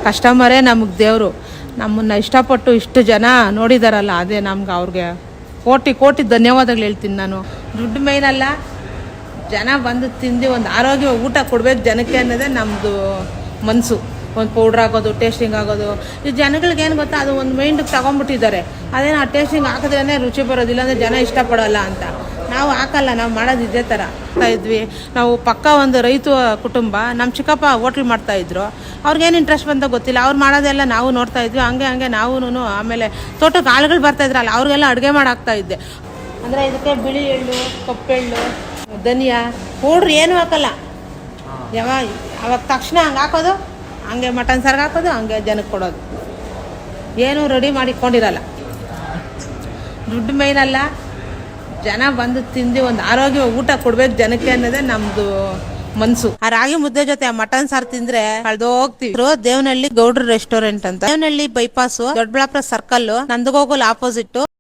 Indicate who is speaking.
Speaker 1: ಕಸ್ಟಮರೇ ನಮಗೆ ದೇವರು. ನಮ್ಮನ್ನು ಇಷ್ಟಪಟ್ಟು ಇಷ್ಟು ಜನ ನೋಡಿದಾರಲ್ಲ, ಅದೇ ನಮ್ಗೆ ಅವ್ರಿಗೆ ಕೋಟಿ ಕೋಟಿ ಧನ್ಯವಾದಗಳು ಹೇಳ್ತೀನಿ ನಾನು. ದುಡ್ಡು ಮೇಯ್ನಲ್ಲ, ಜನ ಬಂದು ತಿಂದು ಒಂದು ಆರೋಗ್ಯ ಊಟ ಕೊಡ್ಬೇಕು ಜನಕ್ಕೆ ಅನ್ನೋದೇ ನಮ್ಮದು ಮನಸ್ಸು. ಒಂದು ಪೌಡ್ರ್ ಆಗೋದು, ಟೇಸ್ಟಿಂಗ್ ಆಗೋದು, ಈ ಜನಗಳಿಗೇನು ಗೊತ್ತಾ, ಅದು ಒಂದು ಮೈಂಡಿಗೆ ತಗೊಂಡ್ಬಿಟ್ಟಿದ್ದಾರೆ. ಅದೇನು ಆ ಟೇಸ್ಟಿಂಗ್ ಹಾಕಿದ್ರೇ ರುಚಿ ಬರೋದಿಲ್ಲ ಅಂದರೆ ಜನ ಇಷ್ಟಪಡೋಲ್ಲ ಅಂತ. ನಾವು ಹಾಕಲ್ಲ, ನಾವು ಮಾಡೋದು ಇದೇ ಥರ ಇದ್ವಿ. ನಾವು ಪಕ್ಕ ಒಂದು ರೈತ ಕುಟುಂಬ. ನಮ್ಮ ಚಿಕ್ಕಪ್ಪ ಹೋಟ್ಲ್ ಮಾಡ್ತಾಯಿದ್ರು. ಅವ್ರಿಗೇನು ಇಂಟ್ರೆಸ್ಟ್ ಬಂತ ಗೊತ್ತಿಲ್ಲ, ಅವ್ರು ಮಾಡೋದೆಲ್ಲ ನಾವು ನೋಡ್ತಾ ಇದ್ವಿ. ಹಂಗೆ ನಾವು ಆಮೇಲೆ ತೋಟಕ್ಕೆ ಆಳುಗಳು ಬರ್ತಾಯಿದ್ರಲ್ಲ, ಅವ್ರಿಗೆಲ್ಲ ಅಡುಗೆ ಮಾಡಾಕ್ತಾ ಇದ್ದೆ. ಅಂದರೆ ಇದಕ್ಕೆ ಬಿಳಿ ಎಳ್ಳು, ಕಪ್ಪೆಳ್ಳು, ಧನಿಯಾ ಪೌಡ್ರ್ ಏನೂ ಹಾಕಲ್ಲ. ಅವಾಗ ತಕ್ಷಣ ಹಂಗೆ ಹಾಕೋದು, ಹಂಗೆ ಮಟನ್ ಸಾರಿಗೆ ಹಾಕೋದು, ಹಂಗೆ ಜನಕ್ಕೆ ಕೊಡೋದು. ಏನೂ ರೆಡಿ ಮಾಡಿಕೊಂಡಿರಲ್ಲ. ದುಡ್ಡು ಮೇಯ್ನಲ್ಲ, ಜನ ಬಂದು ತಿಂದು ಒಂದು ಆರೋಗ್ಯ ಊಟ ಕೊಡ್ಬೇಕು ಜನಕ್ಕೆ ಅನ್ನೋದೇ ನಮ್ಮದು ಮನಸ್ಸು. ಆ ರಾಗಿ ಮುದ್ದೆ ಜೊತೆ ಆ ಮಟನ್ ಸಾರು ತಿಂದ್ರೆ ಕಳ್ದೋಗ್ತೀವಿ. ದೇವನಹಳ್ಳಿ ಗೌಡ್ರ ರೆಸ್ಟೋರೆಂಟ್ ಅಂತ, Devanahalli bypass, Doddaballapur circle, Nandagokul opposite.